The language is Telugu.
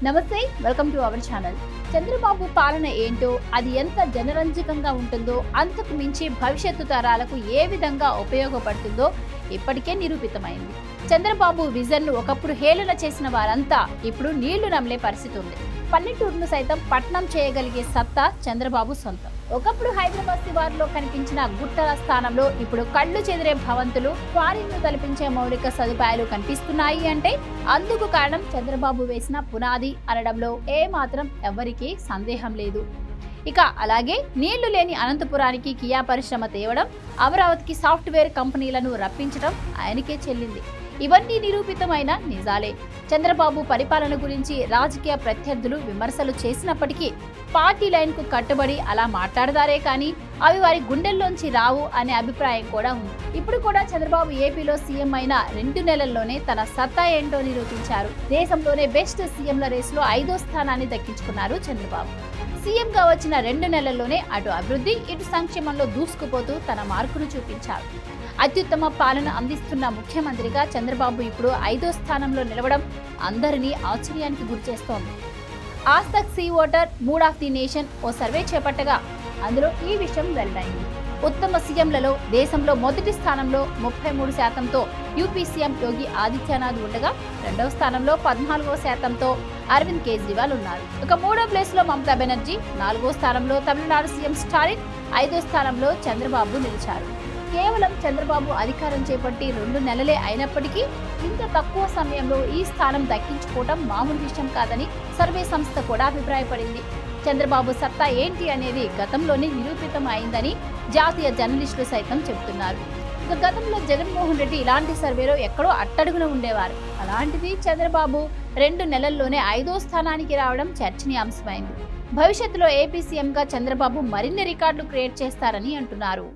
నమస్తే, welcome to our channel. Chandrababu పాలన ఏంటో, అది ఎంత జనరంజకంగా ఉంటుందో, అంతకు మించి భవిష్యత్తు తరాలకు ఏ విధంగా ఉపయోగపడుతుందో ఇప్పటికే నిరూపితమైంది. చంద్రబాబు విజన్ను ఒకప్పుడు హేళన చేసిన వారంతా ఇప్పుడు నీళ్లు నమిలే పరిస్థితి ఉంది. పల్లెటూరును సైతం పట్నం చేయగలిగే సత్తా చంద్రబాబు సొంతం. ఒకప్పుడు హైదరాబాద్ శివారులో కనిపించిన గుట్టల స్థానంలో ఇప్పుడు కళ్ళు చెదిరే భవంతులు, క్వారీలు తలపించే మౌలిక సదుపాయాలు కనిపిస్తున్నాయి అంటే అందుకు కారణం చంద్రబాబు వేసిన పునాది అనడంలో ఏమాత్రం ఎవ్వరికీ సందేహం లేదు. ఇక అలాగే నీళ్లు లేని అనంతపురానికి కియా పరిశ్రమ తేవడం, అమరావతికి సాఫ్ట్వేర్ కంపెనీలను రప్పించడం ఆయనకే చెల్లింది. ఇవన్నీ నిరూపితమైన నిజాలే. చంద్రబాబు పరిపాలన గురించి రాజకీయ ప్రత్యర్థులు విమర్శలు చేసినప్పటికీ పార్టీ లైన్కు కట్టుబడి అలా మాట్లాడదారే కానీ అవి వారి గుండెల్లోంచి రావు అనే అభిప్రాయం కూడా ఉంది. ఇప్పుడు కూడా చంద్రబాబు ఏపీలో సీఎం అయిన 2 నెలల్లోనే తన సత్తా ఏంటో నిరూపించారు. దేశంలోనే బెస్ట్ సీఎంల రేసులో 5వ స్థానాన్ని దక్కించుకున్నారు చంద్రబాబు. సీఎంగా వచ్చిన 2 నెలల్లోనే అటు అభివృద్ధి, ఇటు సంక్షేమంలో దూసుకుపోతూ తన మార్కును చూపించారు. అత్యుత్తమ పాలన అందిస్తున్న ముఖ్యమంత్రిగా చంద్రబాబు ఇప్పుడు 5వ స్థానంలో నిలవడం అందరినీ ఆశ్చర్యానికి గురిచేస్తోంది. Aaj Tak C voter mood of the nation ఓ సర్వే చేపట్టగా అందులో ఈ విషయం వెల్లడైంది. ఉత్తమ సీఎంలలో దేశంలో మొదటి స్థానంలో 33%తో యూపీ సీఎం యోగి ఆదిత్యనాథ్ ఉండగా 2వ స్థానంలో 14%తో అరవింద్ కేజ్రీవాల్ ఉన్నారు. ఇక 3వ ప్లేస్లో మమతా బెనర్జీ, 4వ స్థానంలో తమిళనాడు సీఎం స్టాలిన్, 5వ స్థానంలో చంద్రబాబు నిలిచారు. కేవలం చంద్రబాబు అధికారం చేపట్టి 2 నెలలే అయినప్పటికీ ఇంత తక్కువ సమయంలో ఈ స్థానం దక్కించుకోవడం మామూలు విషయం కాదని సర్వే సంస్థ కూడా అభిప్రాయపడింది. చంద్రబాబు సత్తా ఏంటి అనేది గతంలోనే నిరూపితం అయిందని జాతీయ జర్నలిస్టులు సైతం చెబుతున్నారు. ఇక గతంలో జగన్మోహన్ రెడ్డి ఇలాంటి సర్వేలో ఎక్కడో అట్టడుగున ఉండేవారు. అలాంటిది చంద్రబాబు 2 నెలల్లోనే 5వ స్థానానికి రావడం చర్చనీయాంశమైంది. భవిష్యత్తులో ఏపీ సీఎంగా చంద్రబాబు మరిన్ని రికార్డులు క్రియేట్ చేస్తారని అంటున్నారు.